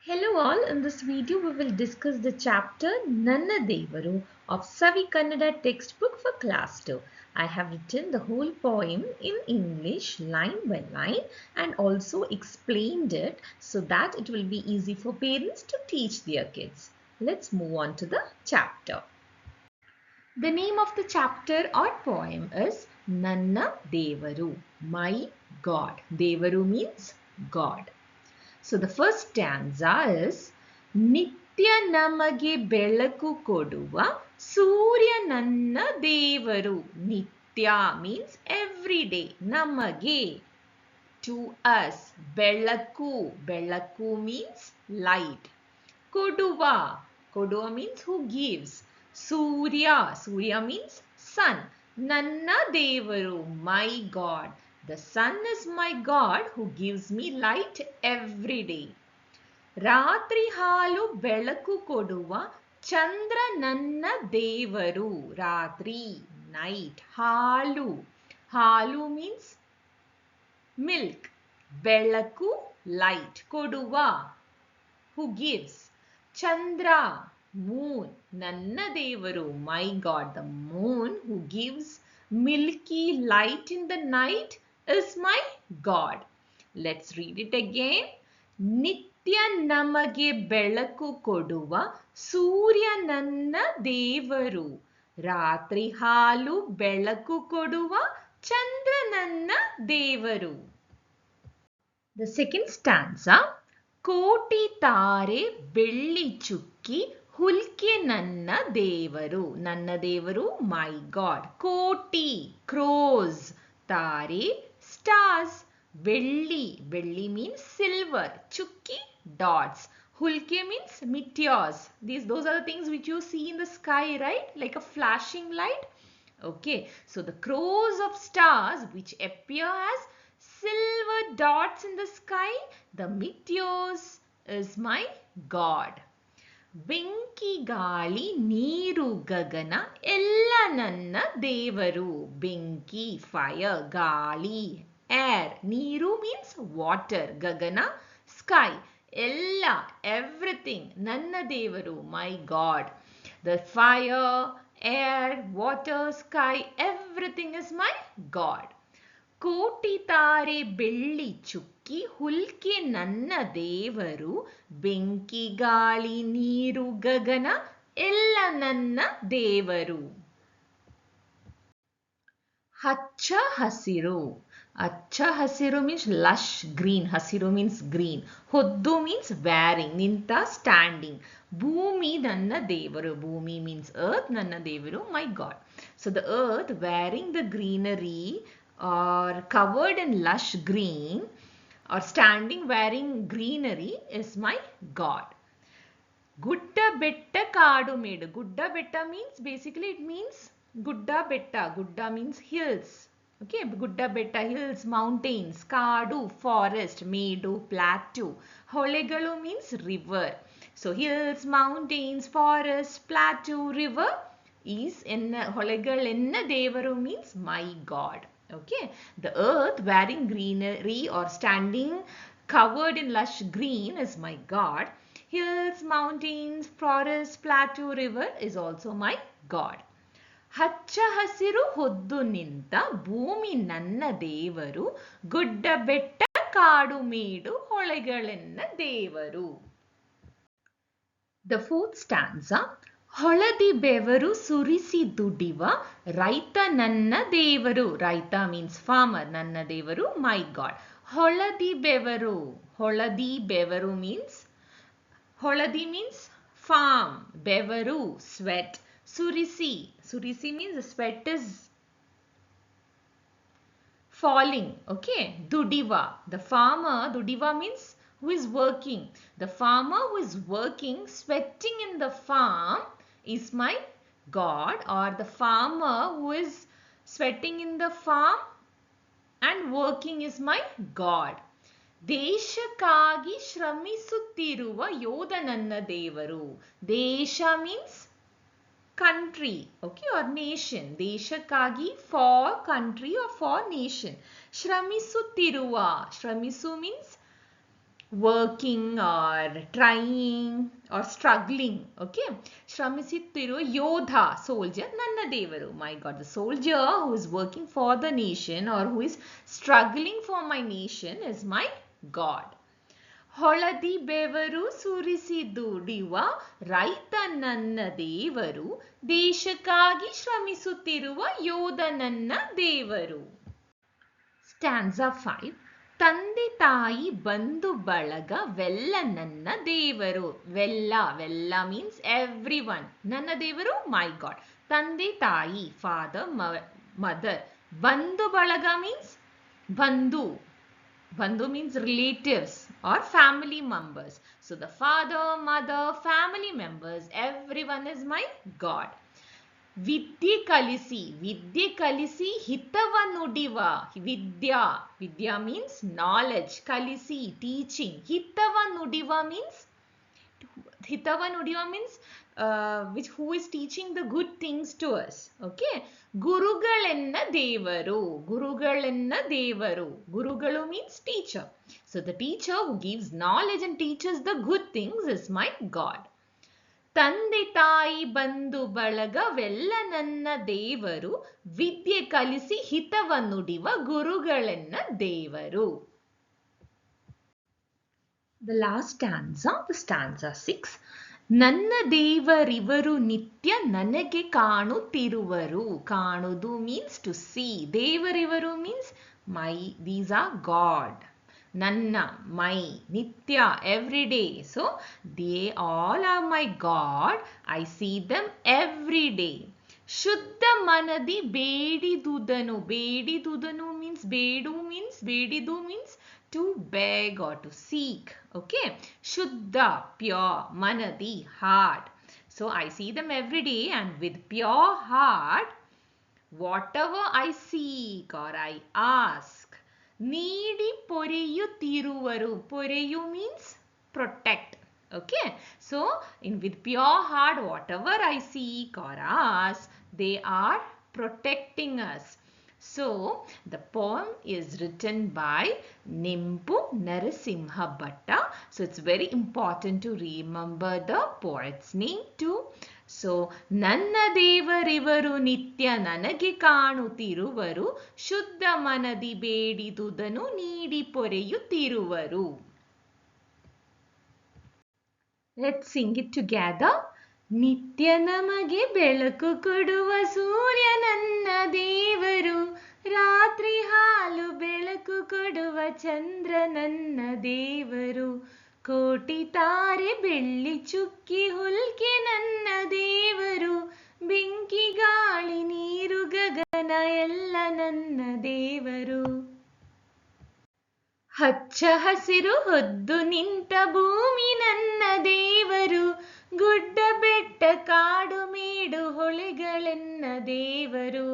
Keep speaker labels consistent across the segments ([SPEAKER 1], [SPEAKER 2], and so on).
[SPEAKER 1] Hello all, in this video we will discuss the chapter Nanna Devaru of Savi Kannada textbook for class 2. I have written the whole poem in English line by line and also explained it so that it will be easy for parents to teach their kids. Let's move on to the chapter. The name of the chapter or poem is Nanna Devaru, my God. Devaru means God. So the first stanza is ನಿತ್ಯ ನಮಗೆ ಬೆಳಕು ಕೊಡುವ ಸೂರ್ಯ ನನ್ನ ದೇವರು. ನಿತ್ಯ means every day. ನಮಗೆ to us. ಬೆಳಕು ಬೆಳಕು means light. ಕೊಡುವ ಕೊಡುವ means who gives. Surya Surya means sun. ನನ್ನ ದೇವರು my God. The sun is my God who gives me light every day. ರಾತ್ರಿ ಹಾಲು ಬೆಳಕು ಕೊಡುವ ಚಂದ್ರ ನನ್ನ ದೇವರು. ರಾತ್ರಿ night. ಹಾಲು ಹಾಲು means milk. ಬೆಳಕು light. ಕೊಡುವ who gives. Chandra moon. ನನ್ನ ದೇವರು my God. The moon who gives milky light in the night is my God. Let's read it again. ನಿತ್ಯ ನಮಗೆ ಬೆಳಕು ಕೊಡುವ ಸೂರ್ಯ ನನ್ನ ದೇವರು. ರಾತ್ರಿ ಹಾಲು ಬೆಳಕು ಕೊಡುವ ಚಂದ್ರ ನನ್ನ ದೇವರು. The second stanza. ಕೋಟಿ ತಾರೆ ಬೆಳ್ಳಿ ಚುಕ್ಕಿ ಹುಲ್ಕೆ ನನ್ನ ದೇವರು. ನನ್ನ ದೇವರು my God. ಕೋಟಿ crores. ತಾರೆ stars. ಬೆಳ್ಳಿ ಬೆಳ್ಳಿ means silver. ಚುಕ್ಕಿ dots. hulke means meteors. Those are the things which you see in the sky, right? Like a flashing light. Okay, so the crores of stars which appear as silver dots in the sky, the meteors is my God. ಬೆಂಕಿ ಗಾಳಿ ನೀರು ಗಗನ ಎಲ್ಲ ನನ್ನ ದೇವರು. ಬೆಂಕಿ fire, ಗಾಳಿ air, ನೀರು means water, ಗಗನ sky, ಎಲ್ಲ everything ನನ್ನ ದೇವರು my God. The fire, air, water, sky, everything is my God. ಕೋಟಿ ತಾರೆ ಬೆಳ್ಳಿ ಚುಕ್ಕಿ ಹುಲ್ಕೆ ನನ್ನ ದೇವರು. ಬೆಂಕಿ ಗಾಳಿ ನೀರು ಗಗನ ಎಲ್ಲ ನನ್ನ ದೇವರು. ಹಚ್ಚ ಹಸಿರು. ಹಚ್ಚ ಹಸಿರು means lush green. ಹಸಿರು means green. ಹೊದ್ದು means wearing. ನಿಂತ standing. ಭೂಮಿ ನನ್ನ ದೇವರು. ಭೂಮಿ means earth. ನನ್ನ ದೇವರು my God. So the earth wearing the greenery or covered in lush green or standing wearing greenery is my God. ಗುಡ್ಡ ಬೆಟ್ಟ ಕಾಡು ಮೇಡು. ಗುಡ್ಡ ಬೆಟ್ಟ means basically it means ಗುಡ್ಡ ಬೆಟ್ಟ. ಗುಡ್ಡ means hills. Okay, ಗುಡ್ಡ ಬೆಟ್ಟ hills, mountains. ಕಾಡು forest, Medu plateau. ಹೊಳೆಗಳು means river. So hills, mountains, forest, plateau, river is ಎನ್ನ ಹೊಳೆಗಳು ಎನ್ನ ದೇವರು means my God. Okay, the earth wearing greenery or standing covered in lush green is my God. Hills, mountains, forest, plateau, river is also my God. ಹಚ್ಚ ಹಸಿರು ಹೊದ್ದು ನಿಂತ ಭೂಮಿ ನನ್ನ ದೇವರು. ಗುಡ್ಡ ಬೆಟ್ಟ ಕಾಡು ಮೇಡು ಹೊಳೆಗಳೆನ್ನ ದೇವರು. The fourth stanza. ಹೊಳದಿ ಬೆವರು ಸುರಿಸಿ ದುಡಿವ ರೈತ ನನ್ನ ದೇವರು. ರೈತ means farmer. ನನ್ನ ದೇವರು my God. ಹೊಳದಿ ಬೆವರು. ಹೊಳದಿ ಬೆವರು means ಹೊಳದಿ means farm. ಬೆವರು sweat. ಸುರಿಸಿ. ಸುರಿಸಿ means the sweat is falling. Okay, ದುಡಿವ. The farmer, ದುಡಿವ means who is working. The farmer who is working, sweating in the farm is my God. Or the farmer who is sweating in the farm and working is my God. ದೇಶಕ್ಕಾಗಿ ಶ್ರಮಿಸುತ್ತಿರುವ ಯೋಧ ನನ್ನ ದೇವರು. ದೇಶ means country, okay, or nation. ದೇಶಕ್ಕಾಗಿ for country or for nation. ಶ್ರಮಿಸುತ್ತಿರುವ. ಶ್ರಮಿಸು means working or trying or struggling. Okay, Shramisuತ್ತಿರುವ Yodha, soldier, ನನ್ನ ದೇವರು. My God, the soldier who is working for the nation or who is struggling for my nation is my God. ಹೊಳದಿ ಬೆವರು ಸುರಿಸಿ ದುಡಿಯುವ ರೈತ ನನ್ನ ದೇವರು, ದೇಶಕ್ಕಾಗಿ ಶ್ರಮಿಸುತ್ತಿರುವ ಯೋಧ ನನ್ನ ದೇವರು. Stanza 5. ತಂದೆ ತಾಯಿ ಬಂಧು ಬಳಗವೆಲ್ಲ ನನ್ನ ದೇವರು. ವೆಲ್ಲ means everyone. ನನ್ನ ದೇವರು my God. ತಂದೆ ತಾಯಿ father, mother. ಬಂಧು ಬಳಗ means ಬಂಧು. Bandhu means relatives or family members. So the father, mother, family members, everyone is my God. Vidya kalisi hitava nudiva. Vidya means knowledge. Kalisi, teaching. Hitava nudiva means who is teaching the good things to us. Okay. Gurugalenna devaru. Gurugalu means teacher. So the teacher who gives knowledge and teaches the good things is my God. ತಂದೆ ತಾಯಿ ಬಂಧು ಬಳಗವೆಲ್ಲ ನನ್ನ ದೇವರು, ವಿದ್ಯೆ ಕಲಿಸಿ ಹಿತವ ನುಡಿವ ಗುರುಗಳೆನ್ನ ದೇವರು. The last stanza, the stanza 6. ನನ್ನ ದೇವರಿವರು ನಿತ್ಯ ನನಗೆ ಕಾಣುತ್ತಿರುವರು. ಕಾಣುವುದು means to see. ದೇವರಿವರು means these are God. Nanna, my, nitya, every day. So, they all are my God. I see them every day. Shuddha manadi bedidudanu. Bedidudanu means bedidu means to beg or to seek. Okay. Shuddha, pure. Manadi, heart. So, I see them every day and with pure heart, whatever I seek or I ask, ನೀಡಿ ಪೊರೆಯುತ್ತಿರುವರು. ಪೊರೆಯು means protect. Okay. So, with pure heart, whatever I seek or ask, they are protecting us. So, the poem is written by Nimpu Narasimha Bhatta. So, it's very important to remember the poet's name too. So, ನನ್ನ ದೇವರಿವರು ನಿತ್ಯ ನನಗೆ ಕಾಣುತ್ತಿರುವರು, ಶುದ್ಧ ಮನದಿ ಬೇಡಿದುದನು ನೀಡಿ ಪೊರೆಯುತ್ತಿರುವರು. Let's sing it together. ನಿತ್ಯ ನಮಗೆ ಬೆಳಕು ಕೊಡುವ ಸೂರ್ಯ ನನ್ನ ದೇವರು, ರಾತ್ರಿ ಹಾಲು ಬೆಳಕು ಕೊಡುವ ಚಂದ್ರ ನನ್ನ ದೇವರು, ಕೋಟಿ ತಾರೆ ಬೆಳ್ಳಿ ಚುಕ್ಕಿ ಹುಲ್ಕೆ ನನ್ನ ದೇವರು, ಬೆಂಕಿ ಗಾಳಿ ನೀರು ಗಗನ ಎಲ್ಲ ನನ್ನ ದೇವರು, ಹಚ್ಚ ಹಸಿರು ಹೊದ್ದು ನಿಂತ ಭೂಮಿ ನನ್ನ ದೇವರು, ಗುಡ್ಡ ಬೆಟ್ಟ ಕಾಡು ಮೇಡು ಹೊಳೆಗಳೆನ್ನ ದೇವರು,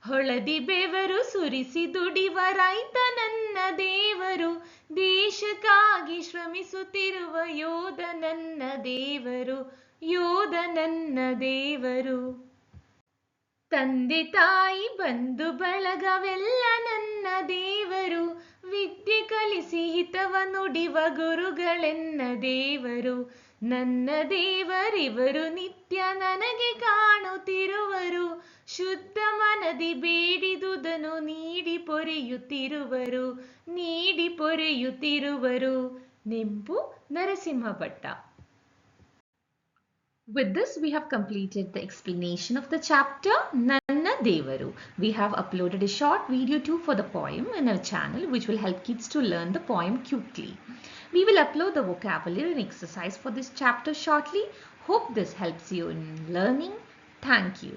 [SPEAKER 1] ಹೊಳದಿ ಬೆವರು ಸುರಿಸಿ ದುಡಿವ ರೈತ ನನ್ನ ದೇವರು, ದೇಶಕ್ಕಾಗಿ ಶ್ರಮಿಸುತ್ತಿರುವ ಯೋಧ ನನ್ನ ದೇವರು, ಯೋಧ ನನ್ನ ದೇವರು. ತಂದೆ ತಾಯಿ ಬಂಧು ಬಳಗವೆಲ್ಲ ನನ್ನ ದೇವರು, ವಿದ್ಯೆ ಕಲಿಸಿ ಹಿತವ ನುಡಿವ ಗುರುಗಳೆನ್ನ ದೇವರು, ನನ್ನ ದೇವರಿವರು ನಿತ್ಯ ನನಗೆ ಕಾಣುತ್ತಿರುವರು, ಶುದ್ಧ ಮನದಿ ಬೇಡಿದುದನು ನೀಡಿ ಪೊರೆಯುತ್ತಿರುವರು, ನೀಡಿ ಪೊರೆಯುತ್ತಿರುವರು. ನಿಂಪು Narasimha Bhatta. With this, we have completed the explanation of the chapter Nanna Devaru. We have uploaded a short video too for the poem in our channel, which will help kids to learn the poem quickly. We will upload the vocabulary and exercise for this chapter shortly. Hope this helps you in learning. Thank you.